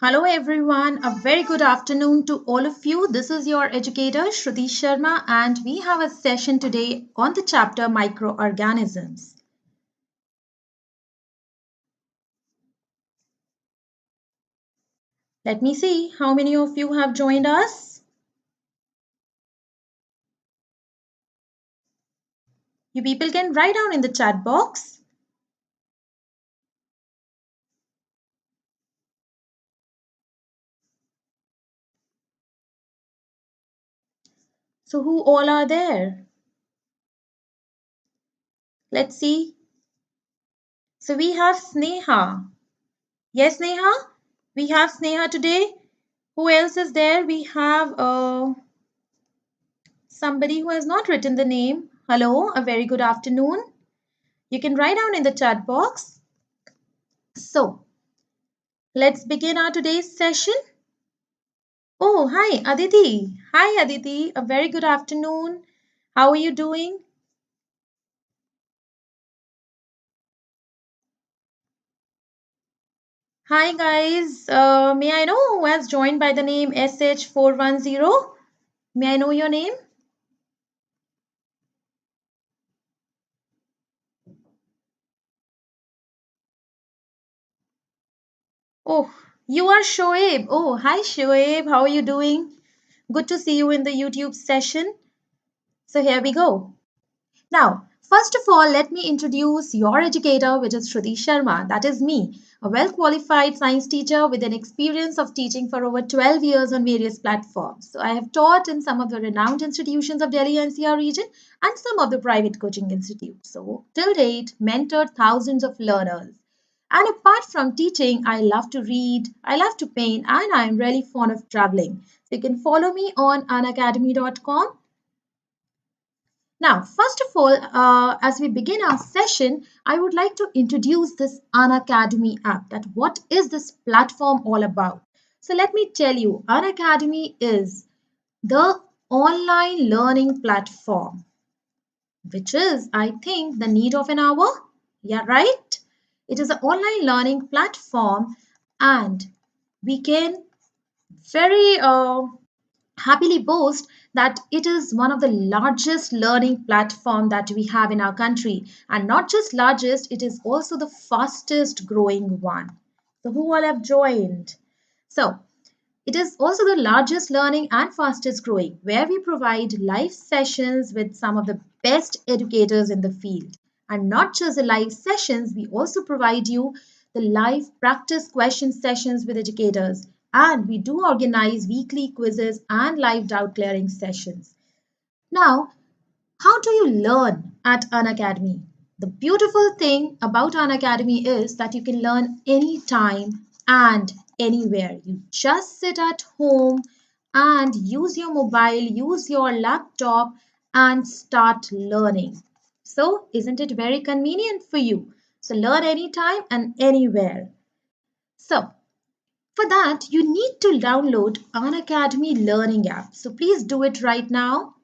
Hello everyone, a very good afternoon to all of you. This is your educator Shruti Sharma and we have a session today on the chapter Microorganisms. Let me see how many of you have joined us. You people can write down in the chat box. So who all are there? Let's see. So we have Sneha. Yes, Sneha? We have Sneha today. Who else is there? We have somebody who has not written the name. Hello, a very good afternoon. You can write down in the chat box. So, let's begin our today's session. Oh, hi, Aditi. Hi, Aditi. A very good afternoon. How are you doing? Hi, guys. May I know who has joined by the name SH410? May I know your name? Oh, you are Shoaib. Oh, hi, Shoaib. How are you doing? Good to see you in the YouTube session. So, here we go. Now, first of all, let me introduce your educator, which is Shruti Sharma. That is me, a well-qualified science teacher with an experience of teaching for over 12 years on various platforms. So I have taught in some of the renowned institutions of Delhi NCR region and some of the private coaching institutes. So till date, mentored thousands of learners. And apart from teaching, I love to read, I love to paint, and I am really fond of traveling. So you can follow me on unacademy.com. Now, first of all, as we begin our session, I would like to introduce this Unacademy app. That what is this platform all about? So let me tell you, Unacademy is the online learning platform, which is, I think, the need of an hour. Yeah, right? It is an online learning platform, and we can very happily boast that it is one of the largest learning platform that we have in our country, and not just largest, it is also the fastest growing one. So who all have joined? So it is also the largest learning and fastest growing, where we provide live sessions with some of the best educators in the field. And not just the live sessions, we also provide you the live practice question sessions with educators. And we do organize weekly quizzes and live doubt clearing sessions. Now, how do you learn at Unacademy? The beautiful thing about Unacademy is that you can learn anytime and anywhere. You just sit at home and use your mobile, use your laptop and start learning. So, isn't it very convenient for you? So, learn anytime and anywhere. So, for that, you need to download Unacademy Learning app. So, please do it right now.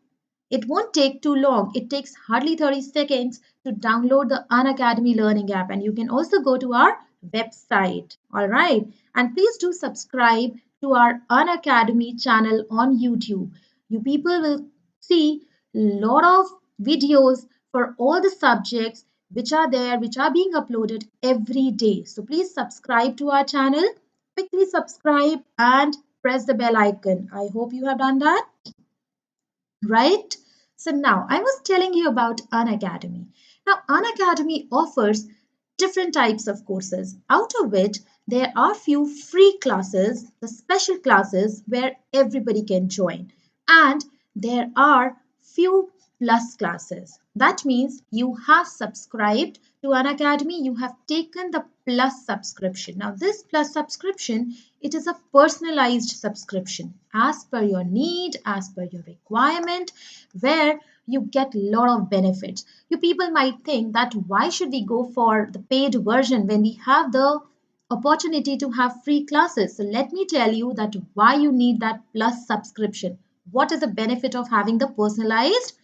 It won't take too long. It takes hardly 30 seconds to download the Unacademy Learning app. And you can also go to our website. All right. And please do subscribe to our Unacademy channel on YouTube. You people will see a lot of videos for all the subjects which are there, which are being uploaded every day. So please subscribe to our channel. Quickly subscribe and press the bell icon. I hope you have done that. Right? So now I was telling you about Unacademy. Now Unacademy offers different types of courses, out of which there are few free classes, the special classes where everybody can join. And there are few plus classes. That means you have subscribed to Unacademy, you have taken the plus subscription. Now this plus subscription, it is a personalized subscription as per your need, as per your requirement, where you get a lot of benefits. You people might think that why should we go for the paid version when we have the opportunity to have free classes? So let me tell you that why you need that plus subscription. What is the benefit of having the personalized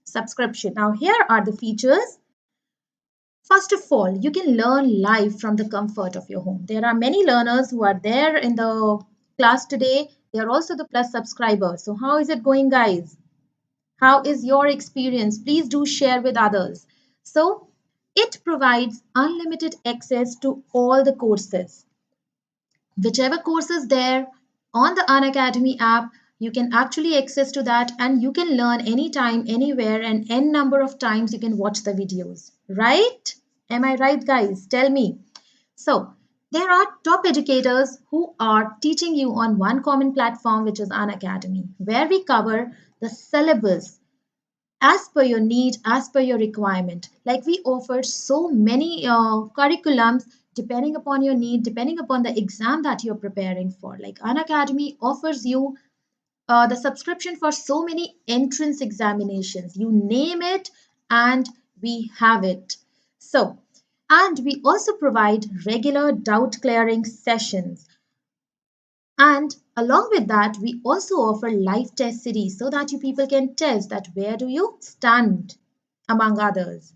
subscription? Now here are the features. First of all, you can learn live from the comfort of your home. There are many learners who are there in the class today. They are also the Plus subscribers. So how is it going, guys? How is your experience? Please do share with others. So it provides unlimited access to all the courses. Whichever course is there on the Unacademy app, you can actually access to that and you can learn anytime, anywhere, and n number of times you can watch the videos. Right? Am I right, guys? Tell me. So there are top educators who are teaching you on one common platform, which is Unacademy, where we cover the syllabus as per your need, as per your requirement. Like we offer so many curriculums depending upon your need, depending upon the exam that you're preparing for. Like Unacademy offers you the subscription for so many entrance examinations. You name it, and we have it. So, and we also provide regular doubt clearing sessions. And along with that, we also offer live test series so that you people can test that where do you stand among others.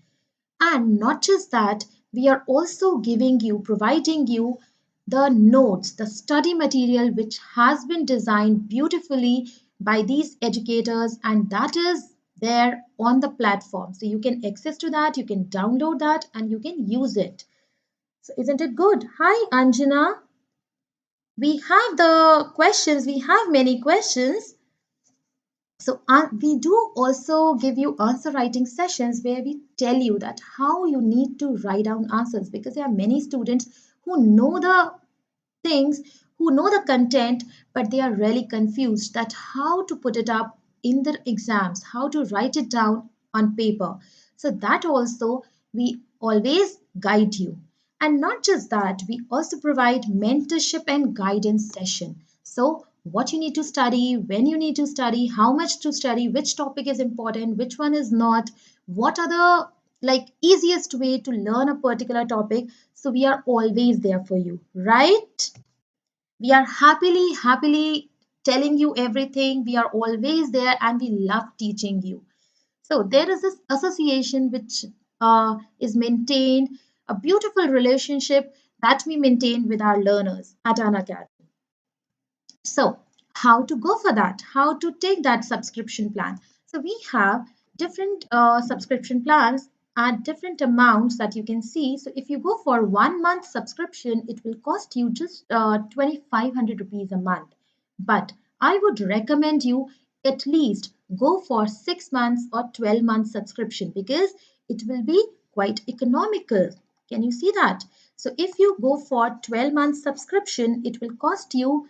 And not just that, we are also providing you the notes, the study material which has been designed beautifully by these educators, and that is there on the platform. So you can access to that, you can download that, and you can use it. So isn't it good? Hi, Anjana. We have the questions, we have many questions. So we do also give you answer writing sessions where we tell you that how you need to write down answers, because there are many students who know the things, who know the content, but they are really confused that how to put it up in the exams, how to write it down on paper. So that also we always guide you. And not just that, we also provide mentorship and guidance session. So what you need to study, when you need to study, how much to study, which topic is important, which one is not, what are the easiest way to learn a particular topic. So we are always there for you, right? We are happily telling you everything. We are always there and we love teaching you. So there is this association which is maintained, a beautiful relationship that we maintain with our learners at Unacademy. So how to go for that? How to take that subscription plan? So we have different subscription plans at different amounts that you can see. So if you go for 1 month subscription, it will cost you just 2,500 rupees a month. But I would recommend you at least go for 6 months or 12 months subscription, because it will be quite economical. Can you see that? So if you go for 12 months subscription, it will cost you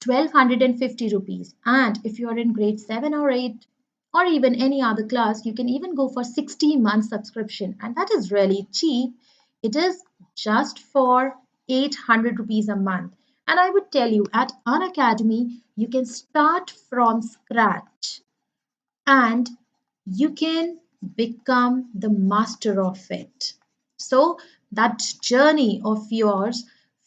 1,250 rupees. And if you are in grade 7 or 8 or even any other class, you can even go for 60 months subscription, and that is really cheap. It is just for 800 rupees a month. And I would tell you, at Unacademy you can start from scratch and you can become the master of it. So that journey of yours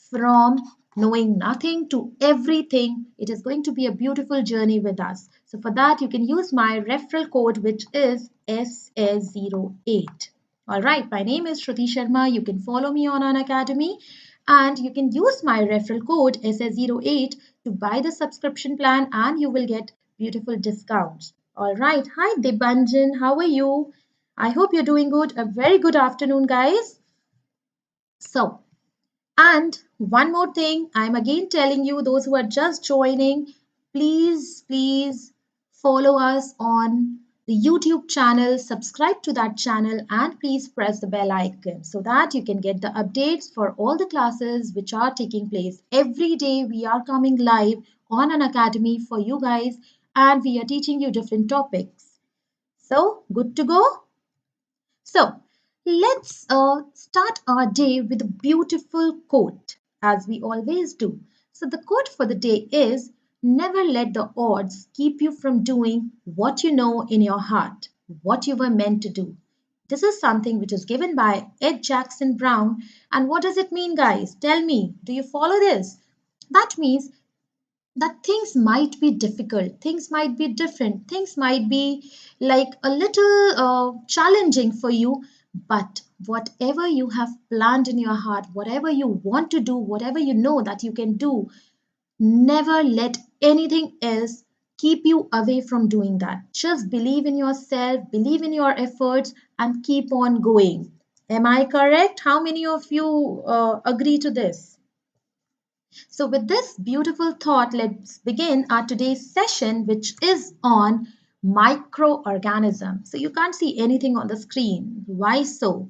from knowing nothing to everything, it is going to be a beautiful journey with us. So for that, you can use my referral code, which is SA08. All right, my name is Shruti Sharma. You can follow me on Unacademy and you can use my referral code SA08 to buy the subscription plan and you will get beautiful discounts. All right. Hi, Debanjan. How are you? I hope you're doing good. A very good afternoon, guys. So, and one more thing, I'm again telling you, those who are just joining, please follow us on the YouTube channel, subscribe to that channel, and please press the bell icon so that you can get the updates for all the classes which are taking place. Every day we are coming live on Unacademy for you guys, and we are teaching you different topics. So, good to go? So, let's start our day with a beautiful quote, as we always do. So, the quote for the day is, never let the odds keep you from doing what you know in your heart, what you were meant to do. This is something which is given by Ed Jackson Brown. And what does it mean, guys? Tell me, do you follow this? That means that things might be difficult, things might be different, things might be like a little challenging for you, but whatever you have planned in your heart, whatever you want to do, whatever you know that you can do, never let anything else keep you away from doing that. Just believe in yourself, believe in your efforts, and keep on going. Am I correct? How many of you agree to this? So, with this beautiful thought, let's begin our today's session, which is on microorganisms. So, you can't see anything on the screen. Why so?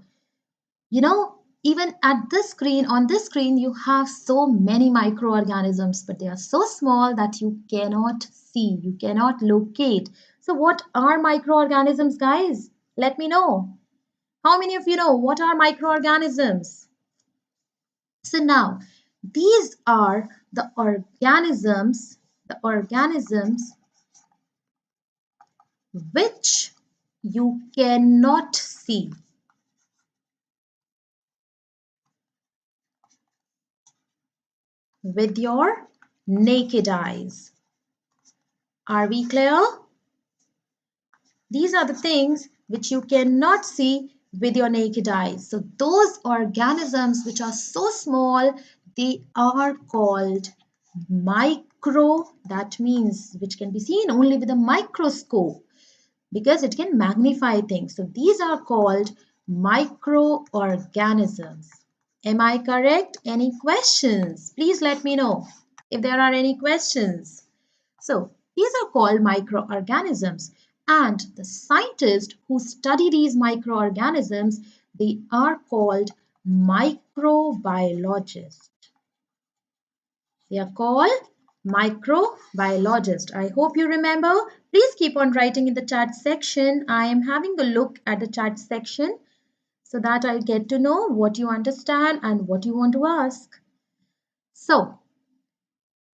You know, even at this screen, on this screen, you have so many microorganisms, but they are so small that you cannot see, you cannot locate. So, what are microorganisms, guys? Let me know. How many of you know what are microorganisms? So, now these are the organisms which you cannot see with your naked eyes. Are we clear? These are the things which you cannot see with your naked eyes. So those organisms which are so small, they are called micro. That means which can be seen only with a microscope because it can magnify things. So these are called microorganisms. Am I correct? Any questions? Please let me know if there are any questions. So these are called microorganisms, and the scientists who study these microorganisms, they are called microbiologists. They are called microbiologists. I hope you remember. Please keep on writing in the chat section. I am having a look at the chat section so that I'll get to know what you understand and what you want to ask. So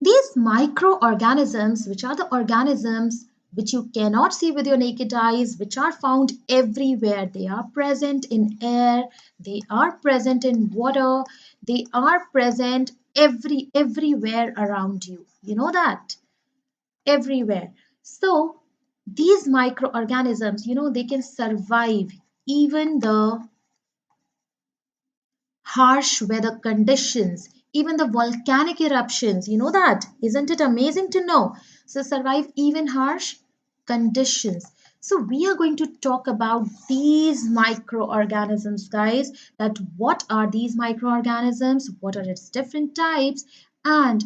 these microorganisms, which are the organisms which you cannot see with your naked eyes, which are found everywhere. They are present in air, they are present in water, they are present everywhere around you. You know that? Everywhere. So these microorganisms, they can survive even the harsh weather conditions, even the volcanic eruptions. You know that? Isn't it amazing to know? So, survive even harsh conditions. So, we are going to talk about these microorganisms, guys. That what are these microorganisms? What are its different types? And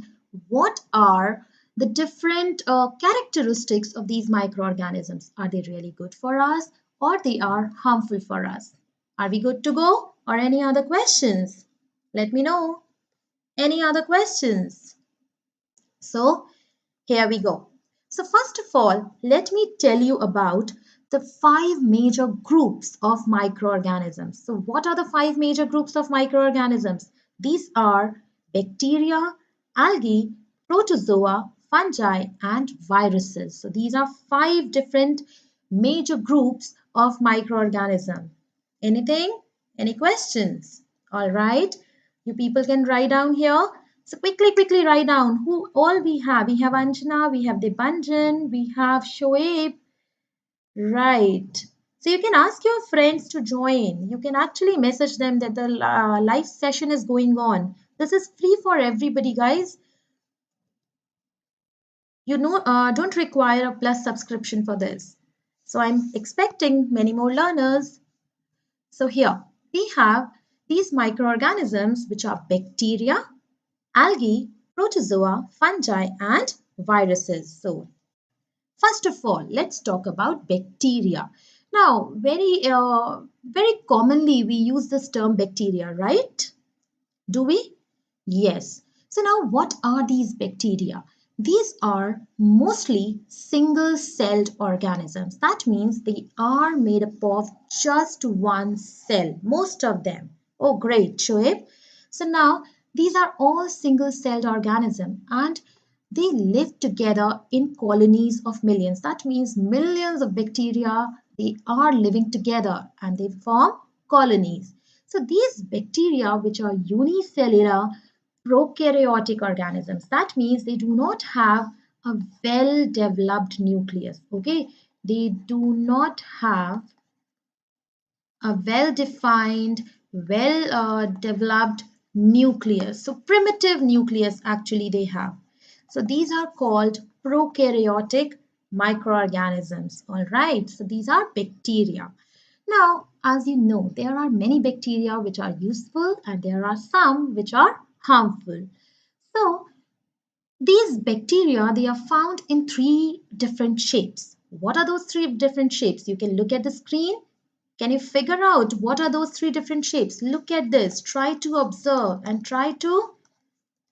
what are the different characteristics of these microorganisms? Are they really good for us or they are harmful for us? Are we good to go or any other questions? Let me know. Any other questions? So here we go. So first of all, let me tell you about the 5 major groups of microorganisms. So what are the 5 major groups of microorganisms? These are bacteria, algae, protozoa, fungi, and viruses. So these are 5 different major groups of microorganisms. Anything? Any questions? All right. You people can write down here. So quickly write down who all we have. We have Anjana, we have Debanjan, we have Shoaib. Right. So you can ask your friends to join. You can actually message them that the live session is going on. This is free for everybody, guys. Don't require a plus subscription for this. So I'm expecting many more learners. So here we have these microorganisms which are bacteria, algae, protozoa, fungi, and viruses. So first of all, let's talk about bacteria. Now, very commonly we use this term bacteria, right? Do we? Yes. So now what are these bacteria? These are mostly single-celled organisms. That means they are made up of just one cell, most of them. Oh, great, Shoaib. So now these are all single-celled organisms and they live together in colonies of millions. That means millions of bacteria, they are living together and they form colonies. So these bacteria, which are unicellular prokaryotic organisms, that means they do not have a well-developed nucleus. Okay, they do not have a well-defined, well-developed nucleus. So primitive nucleus actually they have. So these are called prokaryotic microorganisms. All right. So these are bacteria. Now, as you know, there are many bacteria which are useful and there are some which are harmful. So these bacteria, they are found in three different shapes. What are those three different shapes? You can look at the screen. Can you figure out what are those three different shapes? Look at this. Try to observe and try to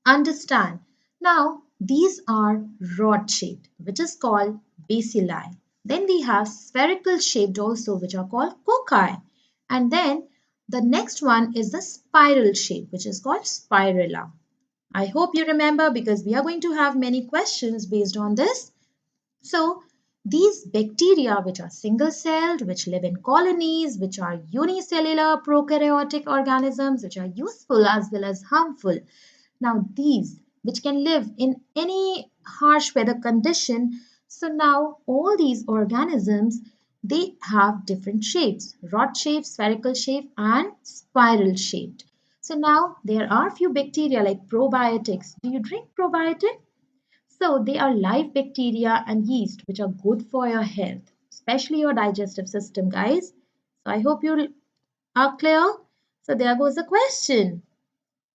understand. Now, these are rod shaped, which is called bacilli. Then we have spherical shaped also, which are called cocci. And then the next one is the spiral shape, which is called spirilla. I hope you remember because we are going to have many questions based on this. So these bacteria which are single-celled, which live in colonies, which are unicellular prokaryotic organisms, which are useful as well as harmful. Now these which can live in any harsh weather condition. So now all these organisms, they have different shapes, rod shaped, spherical shape and spiral shaped. So now there are few bacteria like probiotics. Do you drink probiotic? So they are live bacteria and yeast which are good for your health, especially your digestive system, guys. So I hope you are clear. So there goes the question.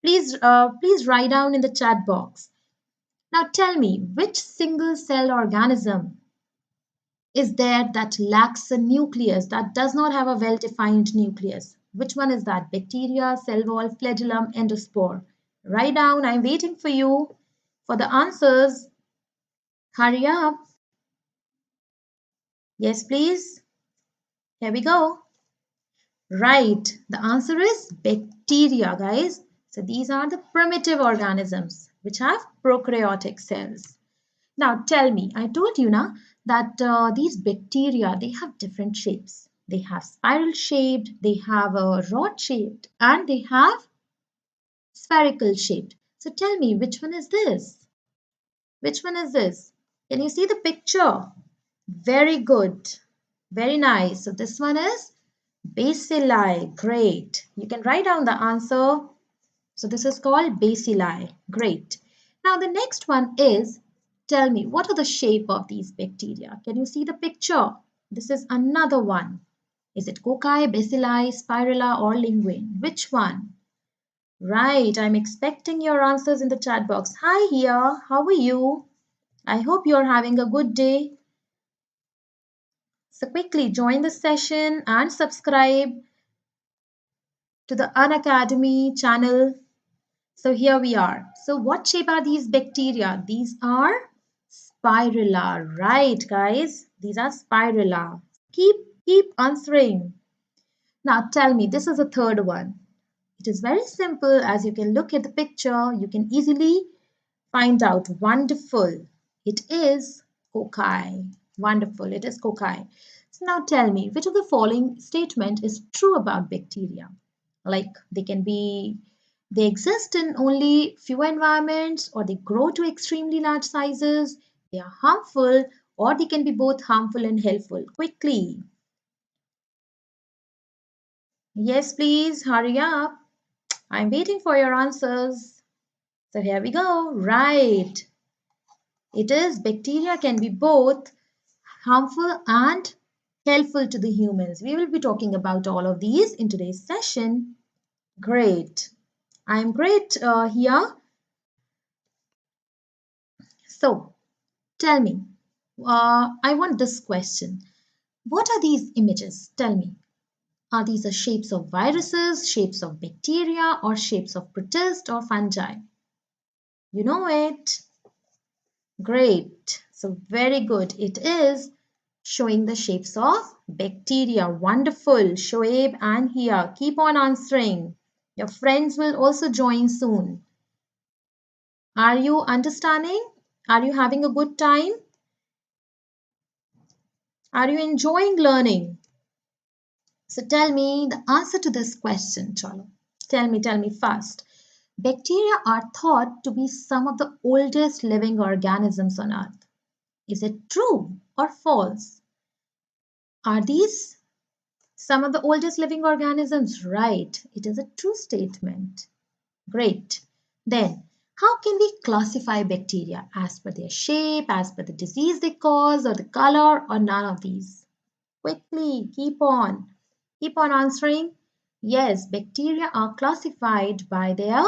Please write down in the chat box. Now tell me, which single cell organism is there that lacks a nucleus, that does not have a well-defined nucleus? Which one is that? Bacteria, cell wall, flagellum, endospore. Write down. I'm waiting for you for the answers. Hurry up. Yes, please. Here we go. Right. The answer is bacteria, guys. So these are the primitive organisms which have prokaryotic cells. Now tell me, I told you now that these bacteria, they have different shapes. They have spiral shaped, they have a rod shaped, and they have spherical shaped. So tell me, which one is this? Which one is this? Can you see the picture? Very good. Very nice. So this one is bacilli. Great. You can write down the answer. So this is called bacilli. Great. Now the next one is, tell me, what are the shape of these bacteria? Can you see the picture? This is another one. Is it cocci, bacilli, spirilla or linguine? Which one? Right, I'm expecting your answers in the chat box. Hi here, how are you? I hope you're having a good day. So quickly join the session and subscribe to the Unacademy channel. So here we are. So what shape are these bacteria? These are spirilla, right guys? These are spirilla. Keep answering. Now tell me, this is the third one. It is very simple. As you can look at the picture, you can easily find out. Wonderful. It is cocci. Wonderful. It is cocci. So now tell me, which of the following statement is true about bacteria? Like they exist in only few environments, or they grow to extremely large sizes, they are harmful, or they can be both harmful and helpful. Quickly. Yes, please hurry up. I'm waiting for your answers. So here we go. Right. It is bacteria can be both harmful and helpful to the humans. We will be talking about all of these in today's session. Great. I'm great here. So tell me, I want this question. What are these images? Tell me. Are these the shapes of viruses, shapes of bacteria, or shapes of protists or fungi? You know it. Great. So very good. It is showing the shapes of bacteria. Wonderful. Shoaib and here. Keep on answering. Your friends will also join soon. Are you understanding? Are you having a good time? Are you enjoying learning? So tell me the answer to this question, Chalo. Tell me fast. Bacteria are thought to be some of the oldest living organisms on Earth. Is it true or false? Are these Some of the oldest living organisms, right? It is a true statement. Great. Then, how can we classify bacteria? As per their shape, as per the disease they cause, or the color, or none of these? Quickly, keep on answering. Yes, bacteria are classified by their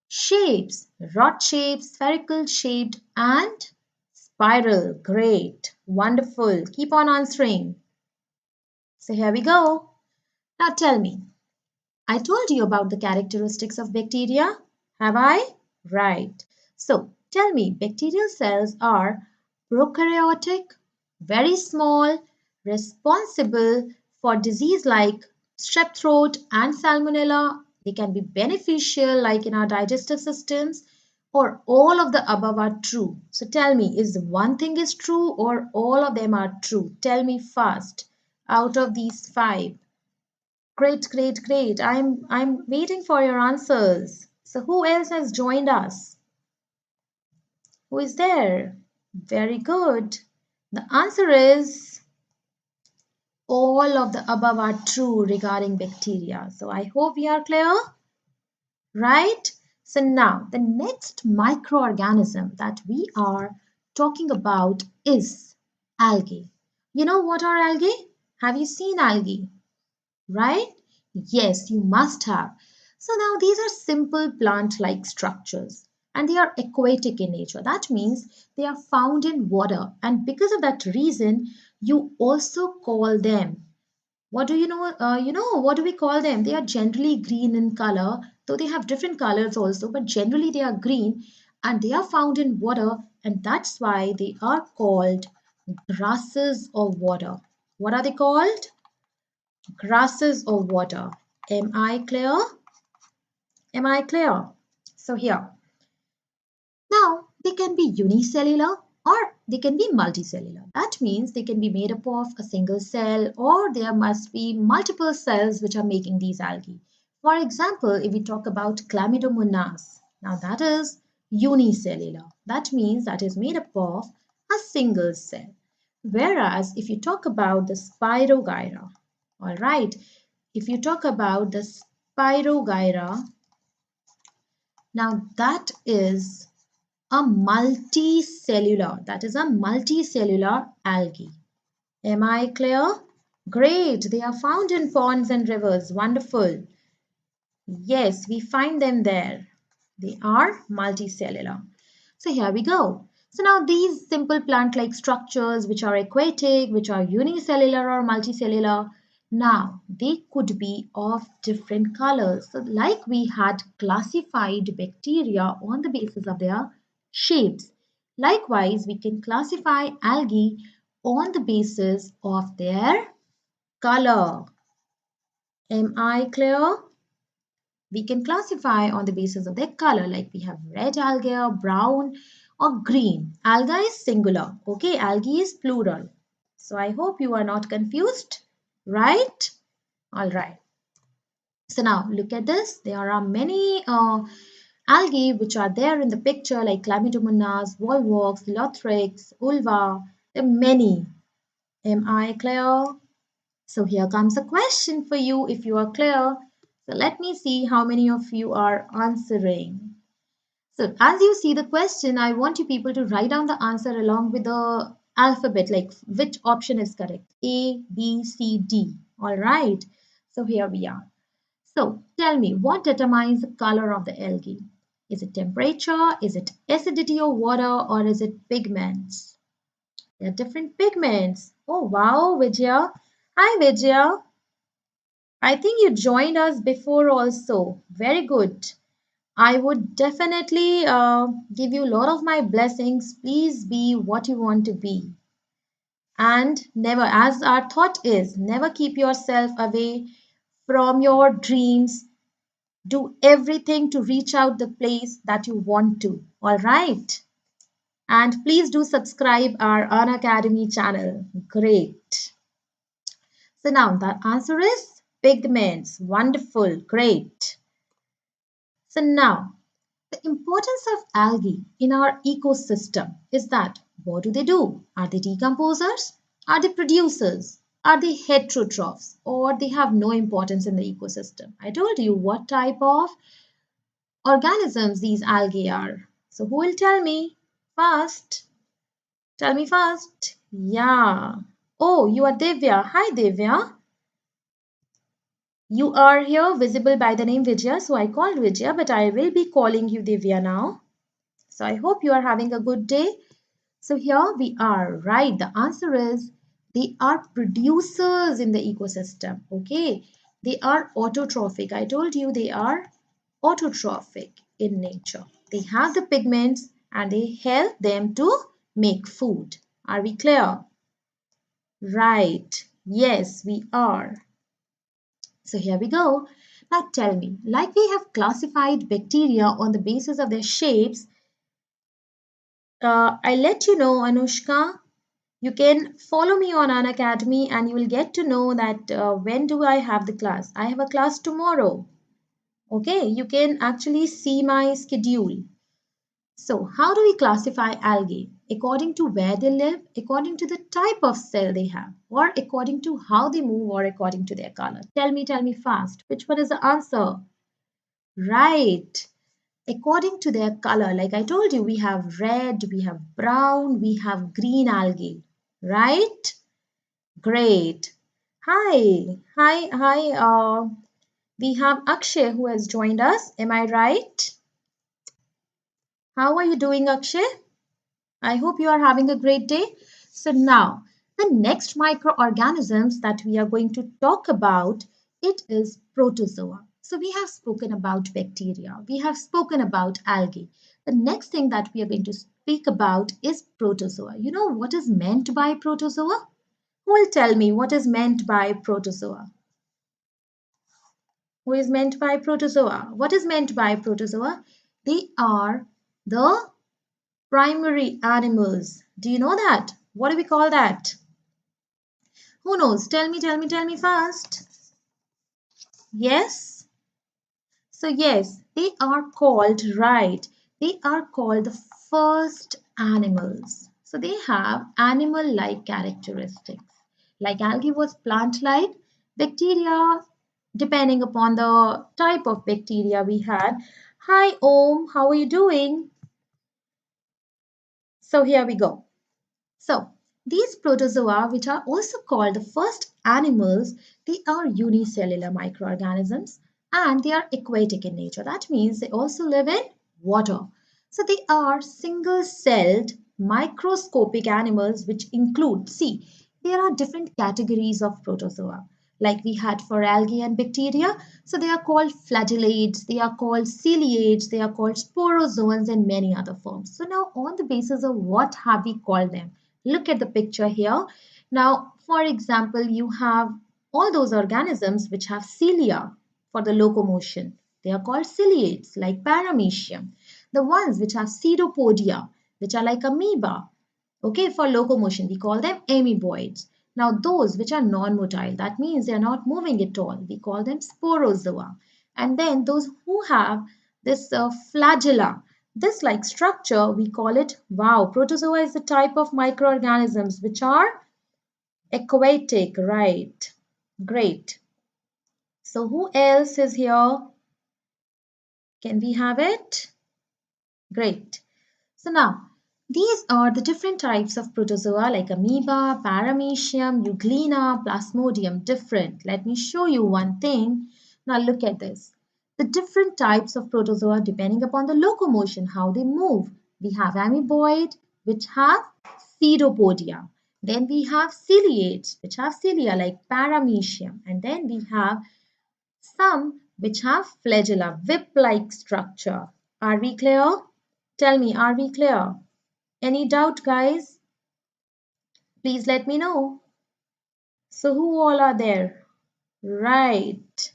shapes, rod shaped, spherical shaped, and spiral. Great, wonderful. Keep on answering. So here we go. Now tell me, I told you about the characteristics of bacteria, have I? Right. So tell me, bacterial cells are prokaryotic, very small, responsible for disease like strep throat and salmonella. They can be beneficial like in our digestive systems, or all of the above are true. So tell me, is one thing is true or all of them are true? Tell me fast out of these five. Great, great, great. I'm waiting for your answers. So who else has joined us? Who is there? Very good. The answer is all of the above are true regarding bacteria. So I hope we are clear, right? So now the next microorganism that we are talking about is algae. You know what are algae? Have you seen algae? Right? Yes, you must have. So now these are simple plant-like structures and they are aquatic in nature. That means they are found in water, and because of that reason, you also call them. What do you know? What do we call them? They are generally green in color, though they have different colors also, but generally they are green and they are found in water, and that's why they are called grasses of water. What are they called? Grasses of water. Am I clear? Am I clear? So here, now they can be unicellular or they can be multicellular. That means they can be made up of a single cell or there must be multiple cells which are making these algae. For example, if we talk about Chlamydomonas, now that is unicellular. That means that is made up of a single cell. Whereas if you talk about the Spirogyra, all right, if you talk about the Spirogyra, now that is a multicellular algae. Am I clear? Great, they are found in ponds and rivers. Wonderful. Yes, we find them there. They are multicellular. So here we go. So now these simple plant-like structures which are aquatic, which are unicellular or multicellular, now they could be of different colors. So like we had classified bacteria on the basis of their shapes. Likewise, we can classify algae on the basis of their color. Am I clear? We can classify on the basis of their color, like we have red algae, brown, or green. Alga is singular, okay? Algae is plural. So I hope you are not confused, right? All right. So now look at this. There are many algae which are there in the picture, like Chlamydomonas, volvox, Lothrix, ulva. There are many. Am I clear? So here comes a question for you if you are clear. So let me see how many of you are answering. So as you see the question, I want you people to write down the answer along with the alphabet, like which option is correct. A, B, C, D. All right. So here we are. So tell me, what determines the color of the algae? Is it temperature? Is it acidity of water? Or is it pigments? There are different pigments. Oh wow, Vijaya. Hi Vijaya. I think you joined us before also. Very good. I would definitely give you a lot of my blessings. Please be what you want to be. And never, as our thought is, never keep yourself away from your dreams. Do everything to reach out the place that you want to. All right. And please do subscribe our Unacademy channel. Great. So now the answer is pigments. Wonderful. Great. So now the importance of algae in our ecosystem is that what do they do? Are they decomposers? Are they producers? are they heterotrophs or they have no importance in the ecosystem? I told you what type of organisms these algae are. So who will tell me first? Tell me first. Yeah. Oh, you are Divya. Hi, Divya. You are here visible by the name Vijaya, so I called Vijaya, but I will be calling you Divya now. So I hope you are having a good day. So here we are, right? The answer is they are producers in the ecosystem, okay? They are autotrophic. I told you they are autotrophic in nature. They have the pigments and they help them to make food. Are we clear? Right. Yes, we are. So here we go. Now tell me, like we have classified bacteria on the basis of their shapes, I let you know, Anushka, you can follow me on Unacademy and you will get to know that when do I have the class. I have a class tomorrow. Okay, you can actually see my schedule. So, how do we classify algae? According to where they live, according to the type of cell they have, or according to how they move, or according to their color. Tell me fast. Which one is the answer? Right. According to their color, like I told you, we have red, we have brown, we have green algae. Right? Great. Hi. We have Akshay who has joined us. Am I right? How are you doing, Akshay? I hope you are having a great day. So now, the next microorganisms that we are going to talk about, it is protozoa. So we have spoken about bacteria. We have spoken about algae. The next thing that we are going to speak about is protozoa. You know what is meant by protozoa? Who will tell me what is meant by protozoa? Who is meant by protozoa? What is meant by protozoa? They are the primary animals. Do you know that? What do we call that? Who knows? Tell me fast. Yes? So, yes, they are called, right? They are called the first animals. So, they have animal like characteristics. Like algae was plant like, bacteria, depending upon the type of bacteria we had. Hi, Om, how are you doing? So, here we go. So, these protozoa, which are also called the first animals, they are unicellular microorganisms and they are aquatic in nature. That means they also live in water. So, they are single-celled microscopic animals which include, see, there are different categories of protozoa like we had for algae and bacteria. So they are called flagellates, they are called ciliates, they are called sporozoans and many other forms. So now on the basis of what have we called them? Look at the picture here. Now, for example, you have all those organisms which have cilia for the locomotion. They are called ciliates like paramecium. The ones which have pseudopodia, which are like amoeba, okay, for locomotion, we call them amoeboids. Now, those which are non-motile, that means they are not moving at all, we call them sporozoa. And then those who have this flagella, this like structure, we call it, wow, protozoa is the type of microorganisms which are aquatic, right? Great. So, who else is here? Can we have it? Great. So now, these are the different types of protozoa like amoeba, paramecium, euglena, plasmodium, different. Let me show you one thing. Now look at this. The different types of protozoa depending upon the locomotion, how they move. We have amoeboid, which have pseudopodia. Then we have ciliates, which have cilia like paramecium. And then we have some which have flagella, whip-like structure. Are we clear? Tell me, are we clear? Any doubt, guys? Please let me know. So who all are there? Right.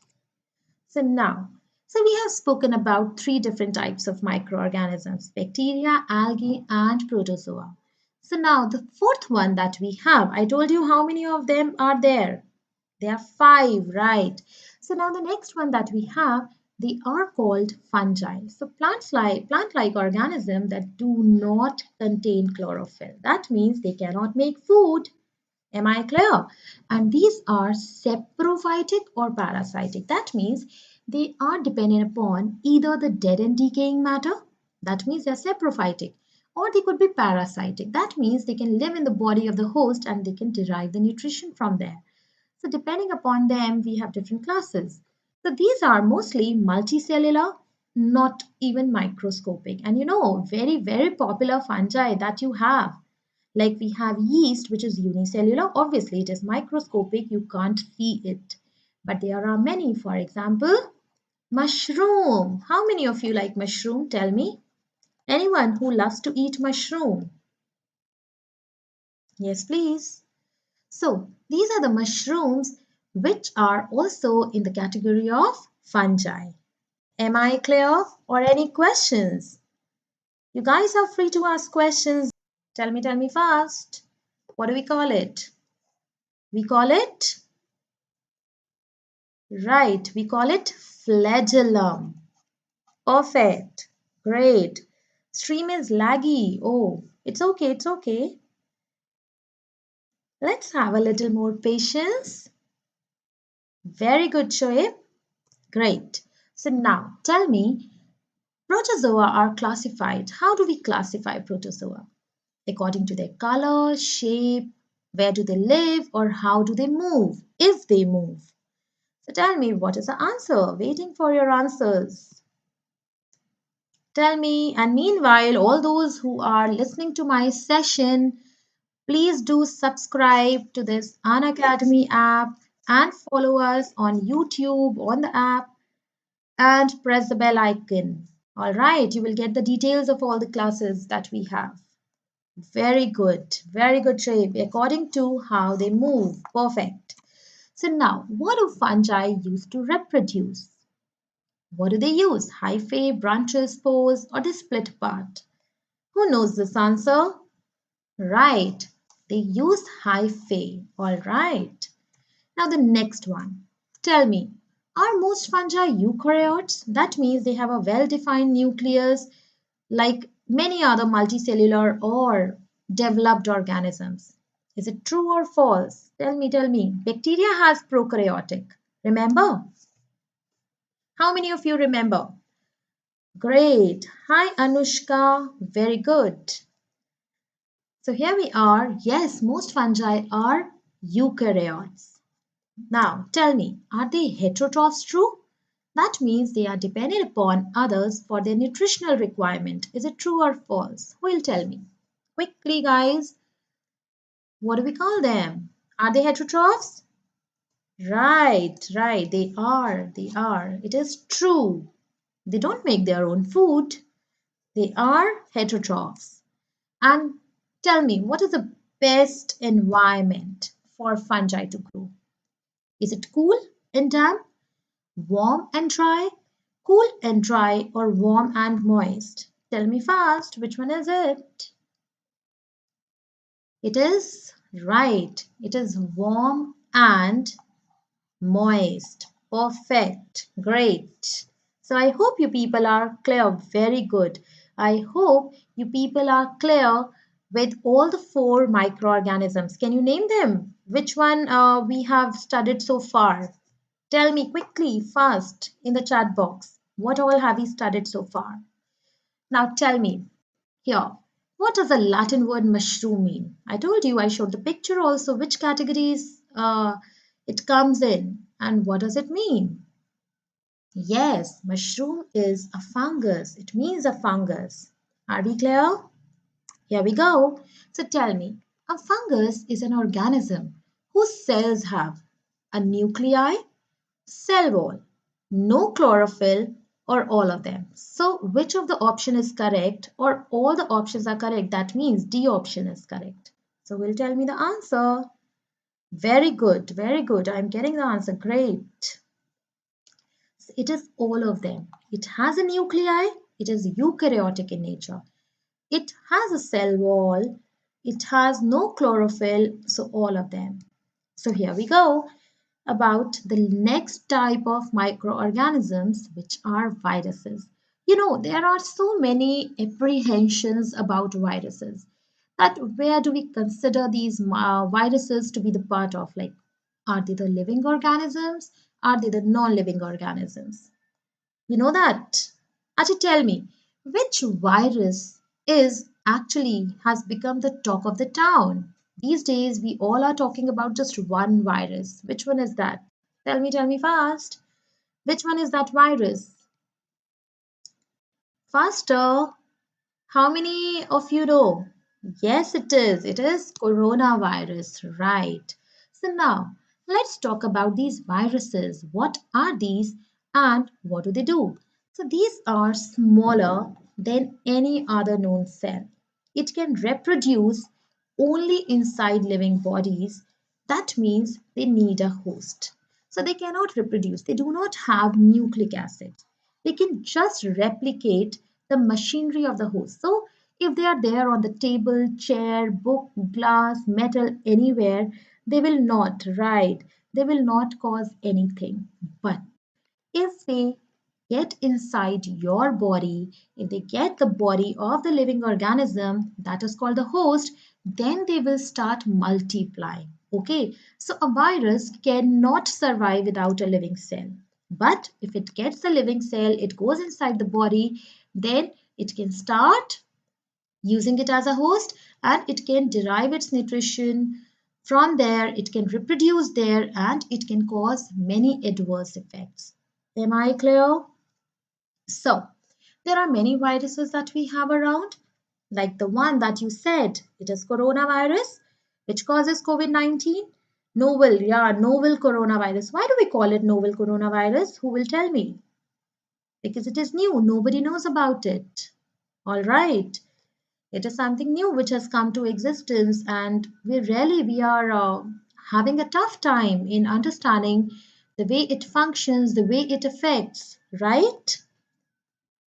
So now, so we have spoken about three different types of microorganisms, bacteria, algae, and protozoa. So now the fourth one that we have, I told you how many of them are there? There are five, right? So now the next one that we have, they are called fungi. So plant-like organisms that do not contain chlorophyll. That means they cannot make food. Am I clear? And these are saprophytic or parasitic. That means they are dependent upon either the dead and decaying matter, that means they're saprophytic, or they could be parasitic. That means they can live in the body of the host and they can derive the nutrition from there. So depending upon them, we have different classes. So these are mostly multicellular, not even microscopic. And very, very popular fungi that you have. Like we have yeast, which is unicellular. Obviously, it is microscopic. You can't see it. But there are many. For example, mushroom. How many of you like mushroom? Tell me. Anyone who loves to eat mushroom? Yes, please. So these are the mushrooms which are also in the category of fungi. Am I clear? Or any questions? You guys are free to ask questions. Tell me fast. What do we call it? We call it, right, we call it flagellum. Perfect. Great. Stream is laggy. Oh, it's okay, it's okay. Let's have a little more patience. Very good, Shoaib. Great. So now tell me, protozoa are classified. How do we classify protozoa? According to their color, shape, where do they live, or how do they move, if they move? So tell me, what is the answer? Waiting for your answers. Tell me, and meanwhile, all those who are listening to my session, please do subscribe to this Unacademy app and follow us on YouTube on the app and press the bell icon. All right, you will get the details of all the classes that we have. Very good, Shape. According to how they move. Perfect. So now, what do fungi use to reproduce? What do they use? Hyphae, branches, spores, or they split apart? Who knows this answer? Right, they use hyphae. All right. Now the next one. Tell me, are most fungi eukaryotes? That means they have a well-defined nucleus like many other multicellular or developed organisms. Is it true or false? Tell me. Bacteria has prokaryotic. Remember? How many of you remember? Great. Hi, Anushka. Very good. So here we are. Yes, most fungi are eukaryotes. Now, tell me, are they heterotrophs true? That means they are dependent upon others for their nutritional requirement. Is it true or false? Who will tell me? Quickly, guys. What do we call them? Are they heterotrophs? Right. They are. It is true. They don't make their own food. They are heterotrophs. And tell me, what is the best environment for fungi to grow? Is it cool and damp, warm and dry, cool and dry, or warm and moist? Tell me fast, which one is it? It is right. It is warm and moist. Perfect. Great. So I hope you people are clear. Very good. I hope you people are clear with all the 4 microorganisms. Can you name them? Which one we have studied so far? Tell me quickly, fast, in the chat box. What all have we studied so far? Now tell me here, what does the Latin word mushroom mean? I told you, I showed the picture also, which categories it comes in and what does it mean? Yes, mushroom is a fungus. It means a fungus. Are we clear? Here we go. So tell me, a fungus is an organism whose cells have a nuclei, cell wall, no chlorophyll, or all of them. So which of the option is correct, or all the options are correct? That means D option is correct. So will tell me the answer. Very good, very good. I'm getting the answer. Great. So it is all of them. It has a nuclei. It is eukaryotic in nature. It has a cell wall. It has no chlorophyll. So all of them. So here we go about the next type of microorganisms, which are viruses. There are so many apprehensions about viruses. that where do we consider these viruses to be the part of? Like, are they the living organisms? Are they the non-living organisms? You know that? Actually, tell me, which virus is actually has become the talk of the town? These days, we all are talking about just one virus. Which one is that? Tell me fast. Which one is that virus? Faster. How many of you know? Yes, it is. It is coronavirus, right? So now, let's talk about these viruses. What are these and what do they do? So these are smaller than any other known cell. It can reproduce only inside living bodies. That means they need a host. So they cannot reproduce. They do not have nucleic acid. They can just replicate the machinery of the host. So if they are there on the table, chair, book, glass, metal, anywhere, they will not, right? They will not cause anything. But if they get inside your body, if they get the body of the living organism that is called the host, then they will start multiplying. Okay, so a virus cannot survive without a living cell. But if it gets a living cell, it goes inside the body, then it can start using it as a host and it can derive its nutrition from there, it can reproduce there, and it can cause many adverse effects. Am I clear? So, there are many viruses that we have around, like the one that you said, it is coronavirus, which causes COVID-19. Novel, yeah, novel coronavirus. Why do we call it novel coronavirus? Who will tell me? Because it is new, nobody knows about it. All right. It is something new which has come to existence, and we are having a tough time in understanding the way it functions, the way it affects, right?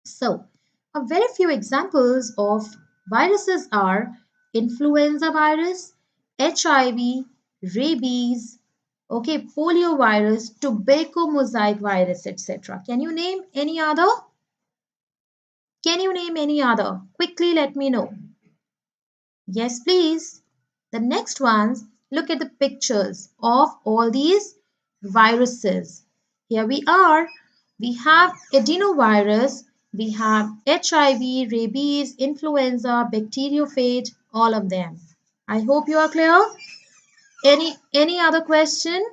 So, a very few examples of viruses are influenza virus, HIV, rabies, okay, polio virus, tobacco mosaic virus, etc. Can you name any other? Can you name any other? Quickly let me know. Yes, please. The next ones, look at the pictures of all these viruses. Here we are. We have adenovirus, we have HIV, rabies, influenza, bacteriophage, all of them. I hope you are clear. Any other question?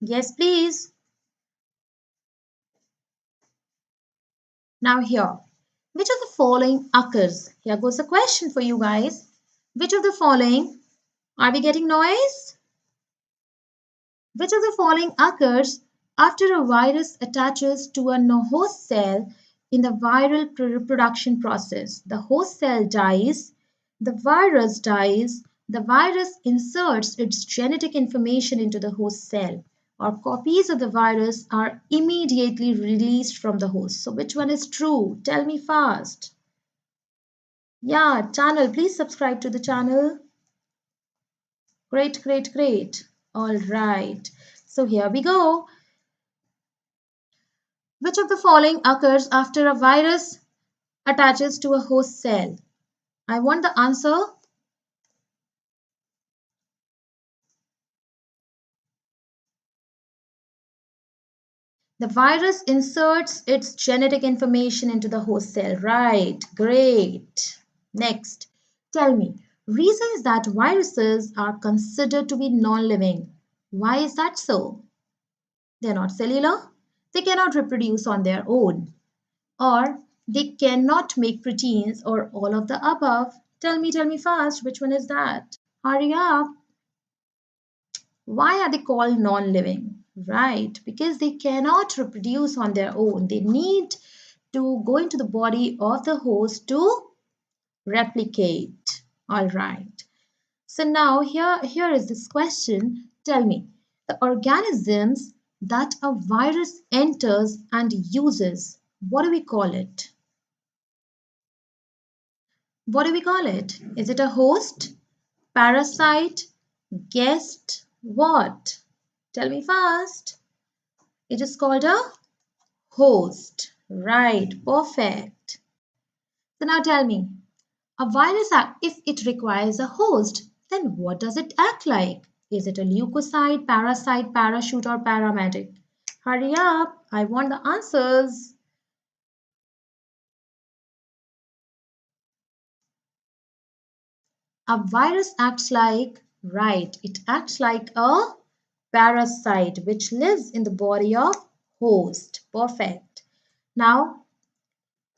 Yes, please. Now here, which of the following occurs? Here goes a question for you guys. Which of the following, are we getting noise? Which of the following occurs after a virus attaches to a host cell in the viral reproduction process? The host cell dies, the virus dies, the virus inserts its genetic information into the host cell, or copies of the virus are immediately released from the host. So which one is true? Tell me fast. Yeah, channel, please subscribe to the channel. Great, great, great. All right. So here we go. Which of the following occurs after a virus attaches to a host cell? I want the answer. The virus inserts its genetic information into the host cell. Right, great. Next, tell me, reasons that viruses are considered to be non-living. Why is that so? They're not cellular. They cannot reproduce on their own. Or they cannot make proteins or all of the above. Tell me fast, which one is that? Hurry up. Why are they called non-living? Right, because they cannot reproduce on their own. They need to go into the body of the host to replicate. All right. So now here is this question. Tell me, the organisms that a virus enters and uses, what do we call it? What do we call it? Is it a host, parasite, guest, what? Tell me fast. It is called a host. Right, perfect. So now tell me, A virus act if it requires a host. Then what does it act like? Is it a leukocyte, parasite, parachute, or paramedic? Hurry up, I want the answers. A virus acts like, right, it acts like a parasite which lives in the body of host. Perfect. Now,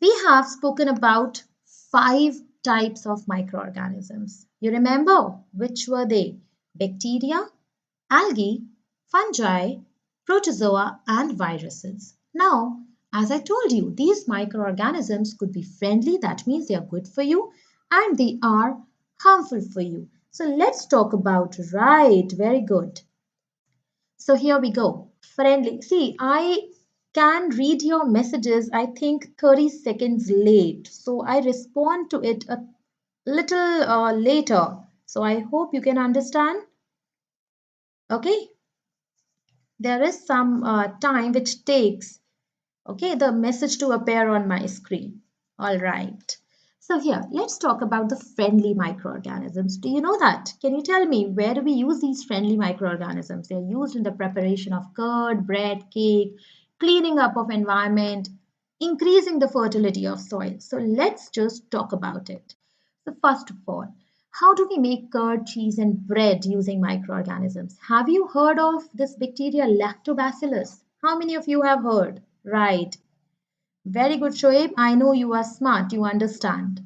we have spoken about 5 types of microorganisms. You remember which were they? Bacteria, algae, fungi, protozoa, and viruses. Now, as I told you, these microorganisms could be friendly, that means they are good for you, and they are harmful for you. So let's talk about, right, very good. So here we go. Friendly. See, I can read your messages, I think 30 seconds late. So I respond to it a little later. So I hope you can understand. Okay. There is some time which takes, okay, the message to appear on my screen. All right. So here, let's talk about the friendly microorganisms. Do you know that? Can you tell me where do we use these friendly microorganisms? They're used in the preparation of curd, bread, cake, cleaning up of environment, increasing the fertility of soil. So let's just talk about it. So first of all, how do we make curd, cheese, and bread using microorganisms? Have you heard of this bacteria lactobacillus? How many of you have heard? Right. Very good, Shoaib. I know you are smart. You understand.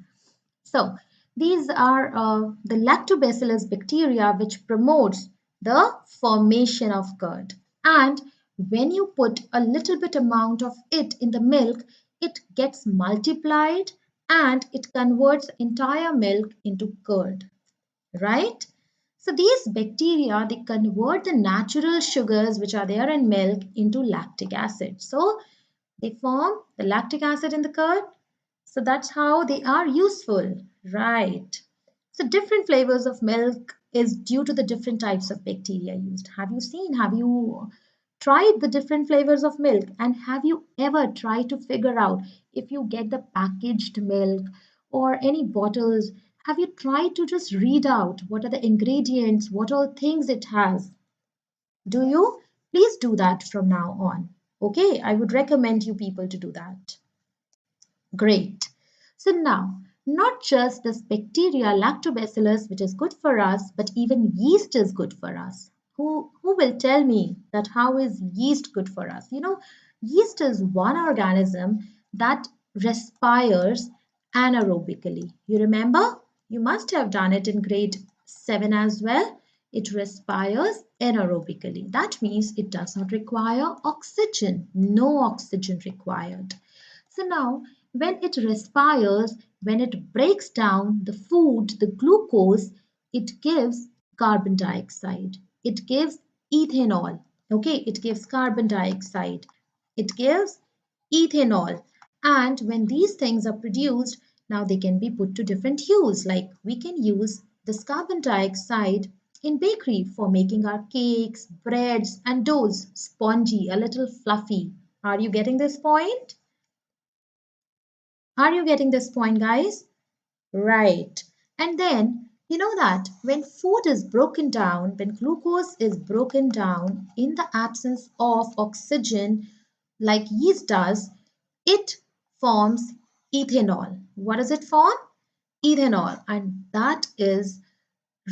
So these are the lactobacillus bacteria which promotes the formation of curd. And when you put a little bit amount of it in the milk, it gets multiplied and it converts entire milk into curd, right? So these bacteria, they convert the natural sugars which are there in milk into lactic acid. So they form the lactic acid in the curd. So that's how they are useful, right? So different flavors of milk is due to the different types of bacteria used. Have you tried the different flavors of milk? And have you ever tried to figure out if you get the packaged milk or any bottles, have you tried to just read out what are the ingredients, what all things it has? Do you? Please do that from now on. Okay, I would recommend you people to do that. Great. So now, not just this bacteria lactobacillus, which is good for us, but even yeast is good for us. Who will tell me that how is yeast good for us? You know, yeast is one organism that respires anaerobically. You remember? You must have done it in grade 7 as well. It respires anaerobically. That means it does not require oxygen. No oxygen required. So now, when it respires, when it breaks down the food, the glucose, it gives carbon dioxide. It gives ethanol. Okay, it gives carbon dioxide. It gives ethanol. And when these things are produced, now they can be put to different use. Like we can use this carbon dioxide in bakery for making our cakes, breads, and doughs spongy, a little fluffy. Are you getting this point? Are you getting this point, guys? Right. And then, you know that when food is broken down, when glucose is broken down in the absence of oxygen, like yeast does, it forms ethanol. What does it form? Ethanol. And that is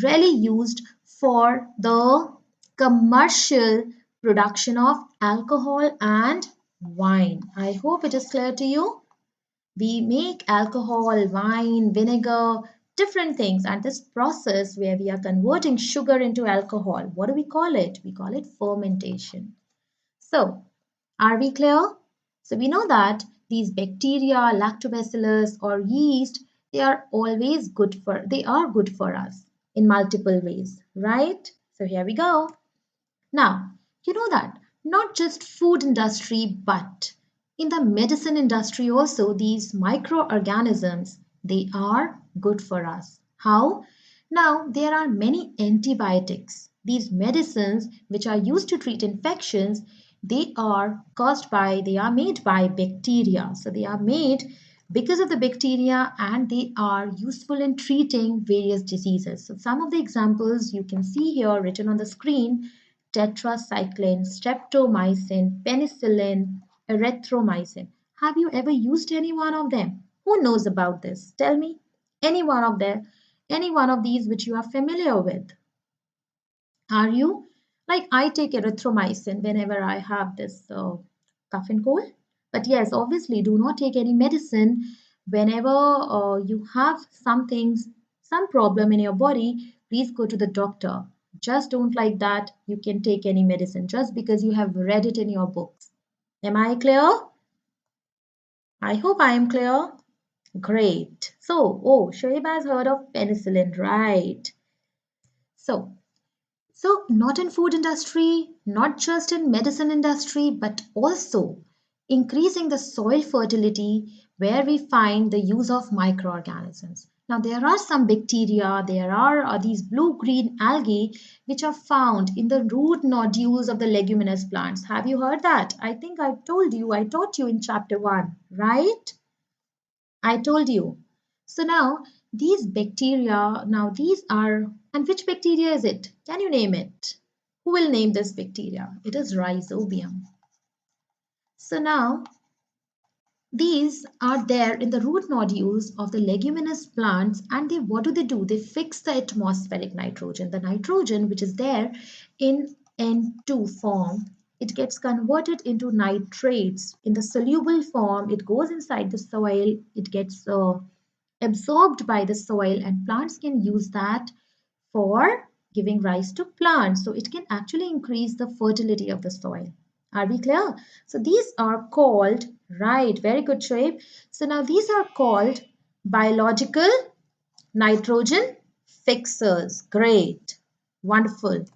really used for the commercial production of alcohol and wine. I hope it is clear to you. We make alcohol, wine, vinegar, different things. And this process where we are converting sugar into alcohol, what do we call it? We call it fermentation. So, are we clear? So, we know that these bacteria, lactobacillus or yeast, they are good for us in multiple ways, right? So, here we go. Now, you know that not just food industry, but in the medicine industry also, these microorganisms, they are good for us. How? Now, there are many antibiotics. These medicines which are used to treat infections, they are made by bacteria. So they are made because of the bacteria, and they are useful in treating various diseases. So some of the examples you can see here written on the screen: tetracycline, streptomycin, penicillin, erythromycin. Have you ever used any one of them? Who knows about this? Tell me any one of these which you are familiar with. Are you? Like I take erythromycin whenever I have this cough and cold. But yes, obviously, do not take any medicine whenever you have some problem in your body. Please go to the doctor. Just don't like that. You can take any medicine just because you have read it in your books. Am I clear? I hope I am clear. Great. So, oh, Shoaib has heard of penicillin, right? So, So not in food industry, not just in medicine industry, but also increasing the soil fertility where we find the use of microorganisms. Now there are some bacteria, there are these blue-green algae which are found in the root nodules of the leguminous plants. Have you heard that? I think I taught you in chapter 1, right? I told you. So now these bacteria, now these are, and which bacteria is it? Can you name it? Who will name this bacteria? It is Rhizobium. So now these are there in the root nodules of the leguminous plants, and they what do? They fix the atmospheric nitrogen. The nitrogen which is there in N2 form, it gets converted into nitrates in the soluble form. It goes inside the soil, it gets absorbed by the soil, and plants can use that for giving rise to plants. So it can actually increase the fertility of the soil. Are we clear? So these are called, right, very good, Shoaib. So now these are called biological nitrogen fixers. Great, wonderful.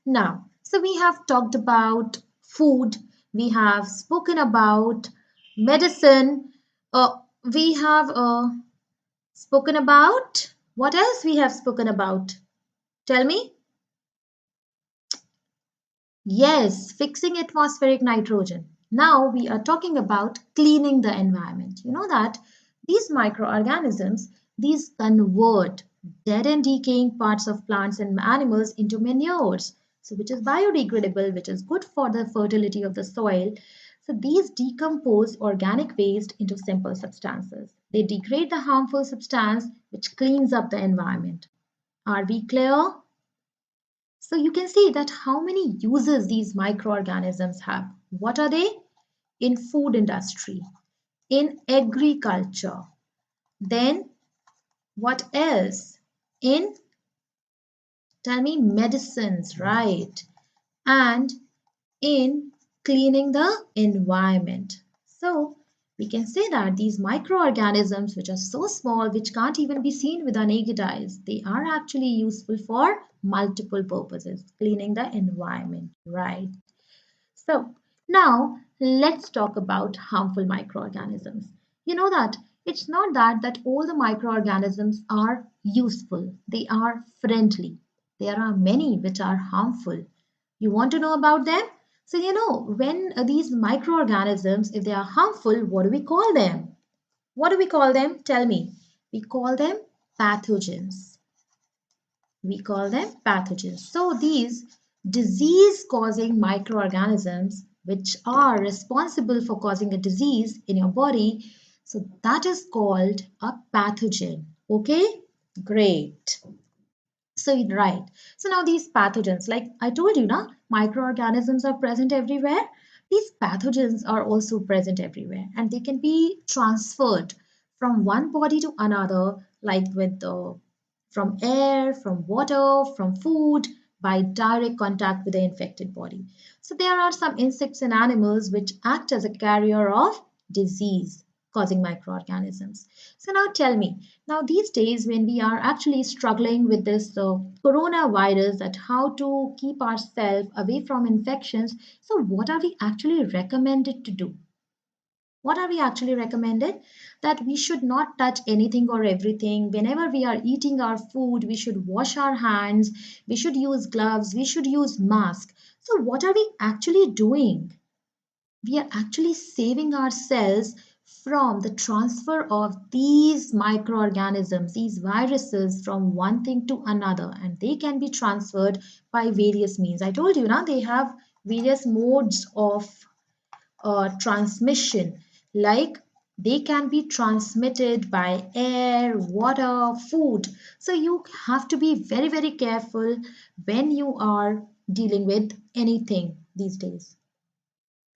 Now, so we have talked about food, we have spoken about medicine, we have spoken about, what else we have spoken about? Tell me. Yes, fixing atmospheric nitrogen. Now we are talking about cleaning the environment. You know that these microorganisms, these convert dead and decaying parts of plants and animals into manures. So which is biodegradable, which is good for the fertility of the soil. So these decompose organic waste into simple substances. They degrade the harmful substance which cleans up the environment. Are we clear? So you can see that how many uses these microorganisms have. What are they? In food industry, in agriculture, then what else? In, tell me, medicines, right? And in cleaning the environment. So we can say that these microorganisms, which are so small, which can't even be seen with our naked eyes, they are actually useful for multiple purposes, cleaning the environment, right? So now let's talk about harmful microorganisms. You know that it's not that all the microorganisms are useful. They are friendly. There are many which are harmful. You want to know about them? So when these microorganisms, if they are harmful, what do we call them? What do we call them? Tell me. We call them pathogens. We call them pathogens. So these disease-causing microorganisms which are responsible for causing a disease in your body, so that is called a pathogen. Okay, great. So right. So now these pathogens, like I told you, microorganisms are present everywhere. These pathogens are also present everywhere, and they can be transferred from one body to another, like with the from air, from water, from food, by direct contact with the infected body. So there are some insects and animals which act as a carrier of disease causing microorganisms. So now tell me, now these days when we are actually struggling with this coronavirus, that how to keep ourselves away from infections, so what are we actually recommended to do? What are we actually recommended? That we should not touch anything or everything. Whenever we are eating our food, we should wash our hands, we should use gloves, we should use mask. So what are we actually doing? We are actually saving ourselves from the transfer of these microorganisms, these viruses from one thing to another, and they can be transferred by various means. I told you now they have various modes of transmission, like they can be transmitted by air, water, food. So you have to be very, very careful when you are dealing with anything these days.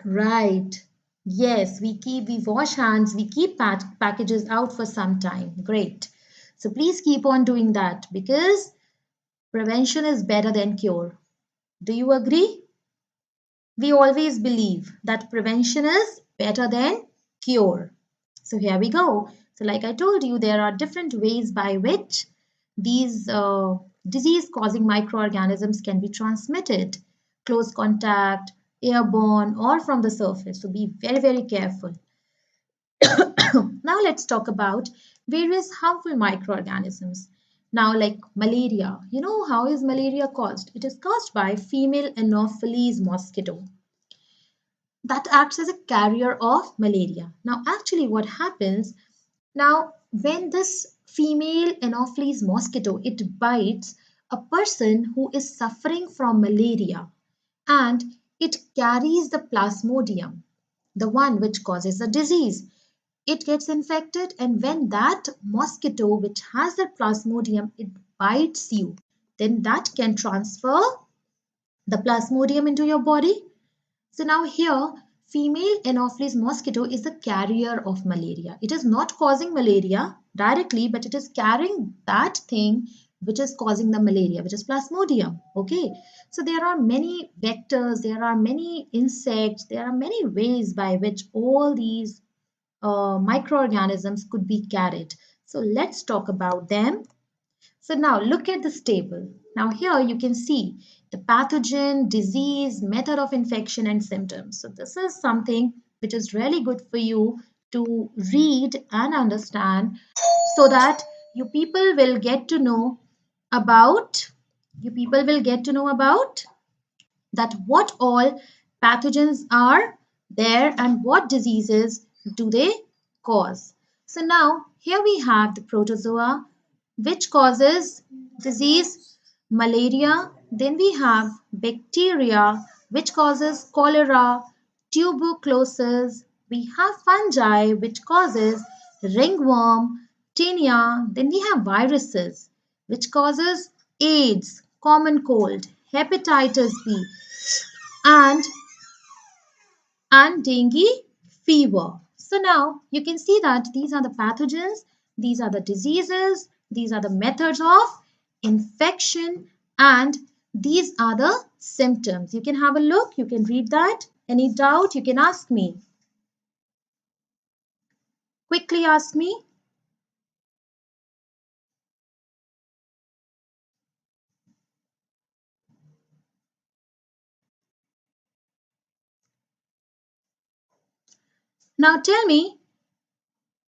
Right. Yes, we wash hands, we keep packages out for some time. Great. So please keep on doing that because prevention is better than cure. Do you agree? We always believe that prevention is better than cure. So here we go. So like I told you, there are different ways by which these disease-causing microorganisms can be transmitted. Close contact, airborne, or from the surface. So be very, very careful. Now let's talk about various harmful microorganisms. Now, like malaria. You know how is malaria caused? It is caused by female Anopheles mosquito that acts as a carrier of malaria. Now, actually, what happens now when this female Anopheles mosquito it bites a person who is suffering from malaria and it carries the plasmodium, the one which causes the disease. It gets infected, and when that mosquito which has that plasmodium it bites you, then that can transfer the plasmodium into your body. So now here, female Anopheles mosquito is the carrier of malaria. It is not causing malaria directly, but it is carrying that thing which is causing the malaria, which is plasmodium. Okay. So there are many vectors, there are many insects, there are many ways by which all these microorganisms could be carried. So let's talk about them. So now look at this table. Now here you can see the pathogen, disease, method of infection and symptoms. So this is something which is really good for you to read and understand so that you people will get to know about that what all pathogens are there and what diseases do they cause. So now here we have the protozoa which causes disease malaria. Then we have bacteria which causes cholera, tuberculosis. We have fungi which causes ringworm, tinea. Then we have viruses which causes AIDS, common cold, hepatitis B, and dengue fever. So now you can see that these are the pathogens, these are the diseases, these are the methods of infection, and these are the symptoms. You can have a look, you can read that. Any doubt, you can ask me. Quickly ask me. Now tell me,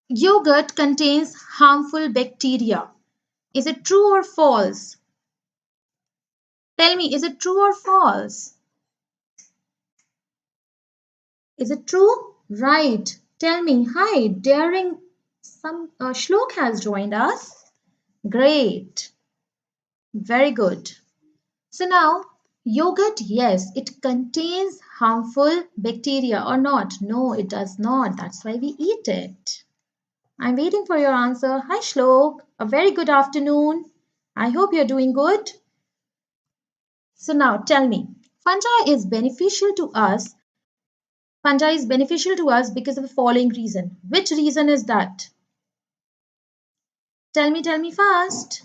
yogurt contains harmful bacteria. Is it true or false? Tell me, is it true or false? Is it true? Right. Tell me. Hi, daring. Some Shlok has joined us. Great. Very good. So now, yogurt, yes, it contains harmful bacteria or not? No, it does not. That's why we eat it. I'm waiting for your answer. Hi, Shlok. A very good afternoon. I hope you're doing good. So now, tell me, fungi is beneficial to us Fungi is beneficial to us because of the following reason. Which reason is that? Tell me fast.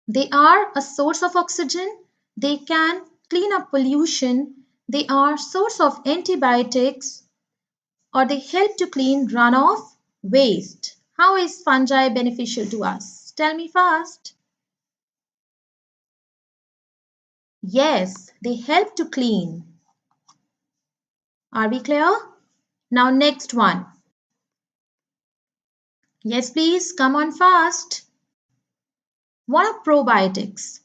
They are a source of oxygen. They can clean up pollution. They are source of antibiotics or they help to clean runoff waste. How is fungi beneficial to us? Tell me fast. Yes, they help to clean. Are we clear? Now next one. Yes, please, come on fast. What are probiotics?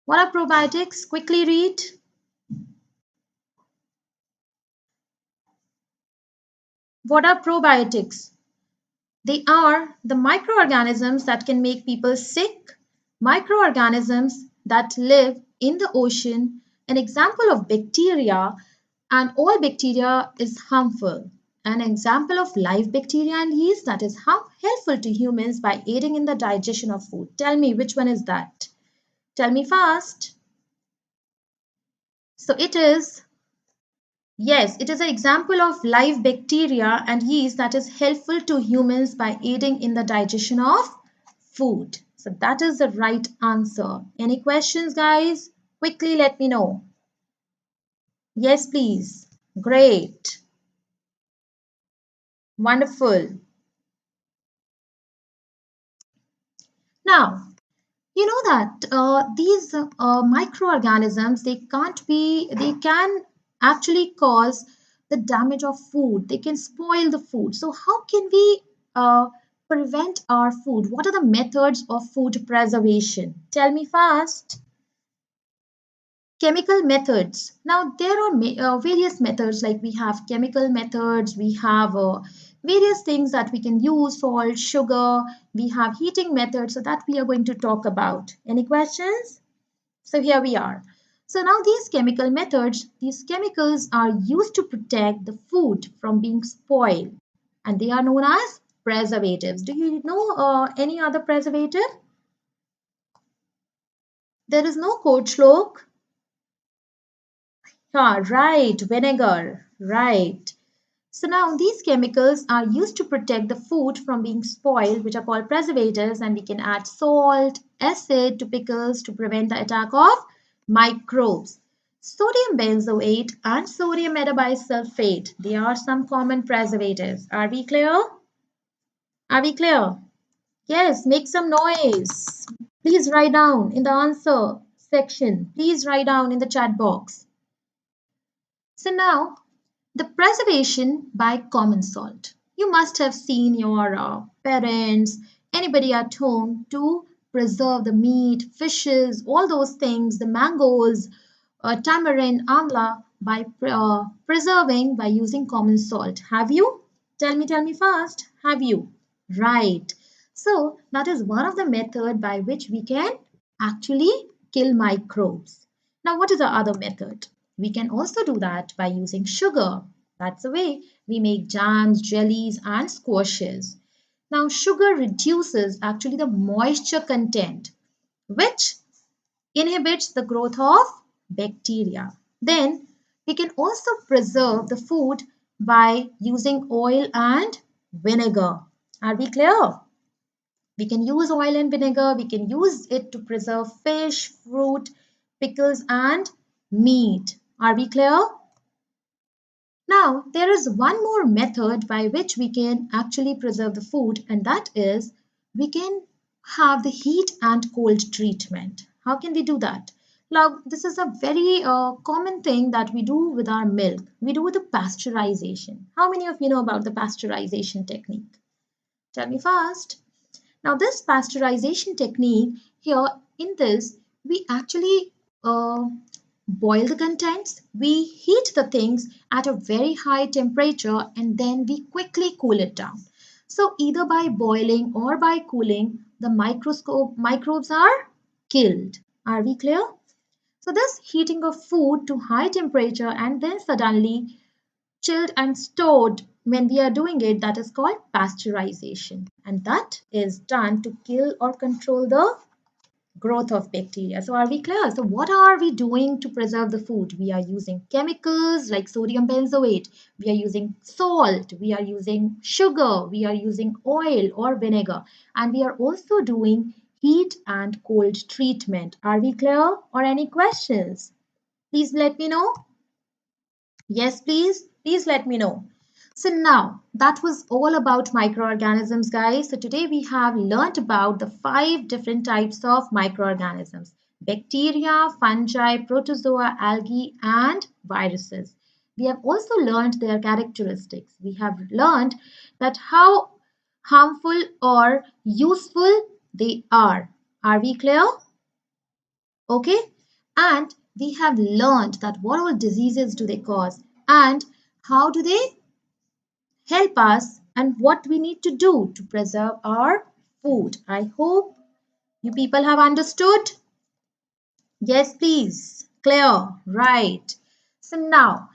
What are probiotics? Quickly read. What are probiotics? They are the microorganisms that can make people sick, microorganisms that live in the ocean, an example of bacteria, and all bacteria is harmful. An example of live bacteria and yeast that is helpful to humans by aiding in the digestion of food. Tell me which one is that? Tell me fast. So it is, yes, it is an example of live bacteria and yeast that is helpful to humans by aiding in the digestion of food. So that is the right answer. Any questions, guys? Quickly let me know. Yes, please. Great. Wonderful. Now, you know that these microorganisms, they can actually cause the damage of food. They can spoil the food. So how can we prevent our food? What are the methods of food preservation? Tell me fast. Chemical methods. Now there are various methods, like we have chemical methods, we have various things that we can use, salt, sugar, we have heating methods, so that we are going to talk about. Any questions? So here we are. So now these chemical methods, these chemicals are used to protect the food from being spoiled, and they are known as preservatives. Do you know any other preservative? There is no code, Shlok. Yeah, right, vinegar, right. So now these chemicals are used to protect the food from being spoiled, which are called preservatives, and we can add salt, acid to pickles to prevent the attack of microbes. Sodium benzoate and sodium metabisulfate, they are some common preservatives. Are we clear? Are we clear? Yes, make some noise. Please write down in the answer section. Please write down in the chat box. So now, the preservation by common salt. You must have seen your parents, anybody at home to preserve the meat, fishes, all those things, the mangoes, tamarind, amla by preserving by using common salt. Have you? Tell me fast. Have you? Right. So that is one of the method by which we can actually kill microbes. Now, what is the other method? We can also do that by using sugar. That's the way we make jams, jellies, and squashes. Now, sugar reduces actually the moisture content, which inhibits the growth of bacteria. Then, we can also preserve the food by using oil and vinegar. Are we clear? We can use oil and vinegar. We can use it to preserve fish, fruit, pickles, and meat. Are we clear? Now, there is one more method by which we can actually preserve the food, and that is we can have the heat and cold treatment. How can we do that? Now, this is a very common thing that we do with our milk. We do the pasteurization. How many of you know about the pasteurization technique? Tell me fast. Now, this pasteurization technique here in this, we actually boil the contents, we heat the things at a very high temperature, and then we quickly cool it down. So either by boiling or by cooling, the microbes are killed. Are we clear? So this heating of food to high temperature and then suddenly chilled and stored, when we are doing it, that is called pasteurization, and that is done to kill or control the growth of bacteria. So are we clear? So what are we doing to preserve the food? We are using chemicals like sodium benzoate, we are using salt, we are using sugar, we are using oil or vinegar, and we are also doing heat and cold treatment. Are we clear? Or any questions? Please let me know. Yes, please. Please let me know. So now that was all about microorganisms, guys. So today we have learnt about the 5 different types of microorganisms: bacteria, fungi, protozoa, algae, and viruses. We have also learnt their characteristics. We have learnt that how harmful or useful they are. Are we clear? Okay, and we have learned that what all diseases do they cause, and how do they help us and what we need to do to preserve our food. I hope you people have understood. Yes, please. Clear. Right. So now,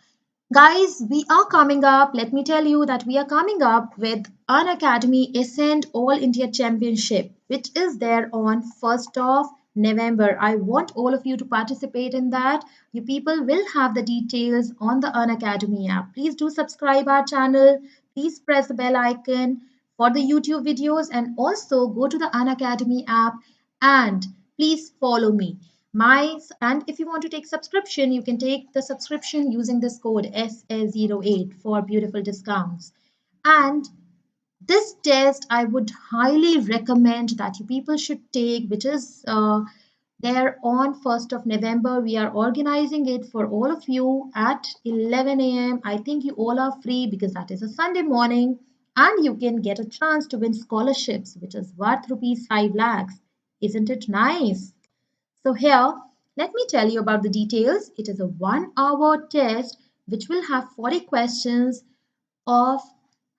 guys, we are coming up. Let me tell you that we are coming up with Unacademy Ascent All India Championship, which is there on 1st of November. I want all of you to participate in that. You people will have the details on the Unacademy app. Please do subscribe our channel. Please press the bell icon for the YouTube videos and also go to the Unacademy app and please follow me. And if you want to take subscription, you can take the subscription using this code SA08 for beautiful discounts. And this test I would highly recommend that you people should take, which is there on 1st of November. We are organizing it for all of you at 11 a.m. I think you all are free because that is a Sunday morning and you can get a chance to win scholarships, which is worth rupees 5 lakhs. Isn't it nice? So here, let me tell you about the details. It is a 1 hour test which will have 40 questions of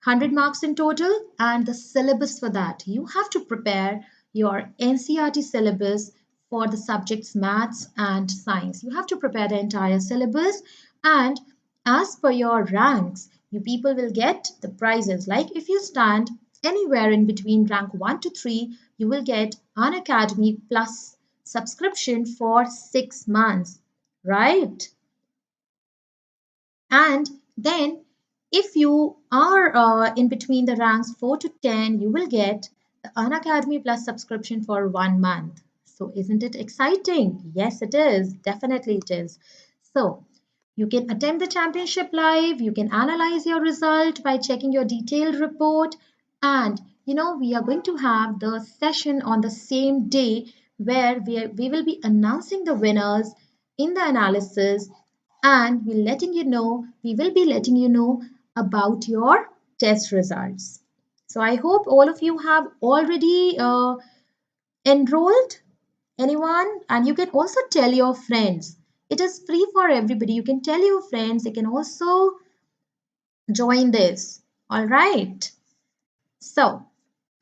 100 marks in total, and the syllabus for that. You have to prepare your NCERT syllabus for the subjects maths and science. You have to prepare the entire syllabus, and as per your ranks, you people will get the prizes. Like if you stand anywhere in between rank 1 to 3, you will get Unacademy plus subscription for 6 months, right? And then if you are in between the ranks 4 to 10, you will get the Unacademy Plus subscription for 1 month. So isn't it exciting? Yes, it is. Definitely it is. So you can attend the championship live. You can analyze your result by checking your detailed report. And we are going to have the session on the same day where we will be announcing the winners in the analysis and we will be letting you know about your test results. So I hope all of you have already enrolled. Anyone? And you can also tell your friends. It is free for everybody. You can tell your friends. They can also join this. All right. So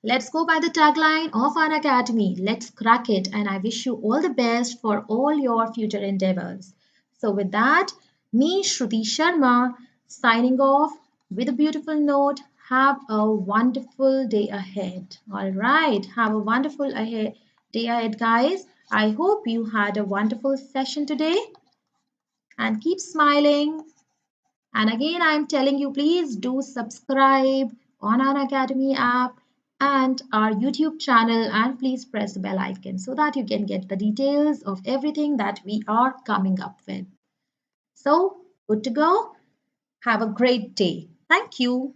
let's go by the tagline of Unacademy. Let's crack it. And I wish you all the best for all your future endeavors. So with that, me, Shruti Sharma, signing off with a beautiful note. Have a wonderful day ahead. All right. Have a wonderful day ahead, guys. I hope you had a wonderful session today and keep smiling. And again, I'm telling you, please do subscribe on our Academy app and our YouTube channel, and please press the bell icon so that you can get the details of everything that we are coming up with. So, good to go. Have a great day. Thank you.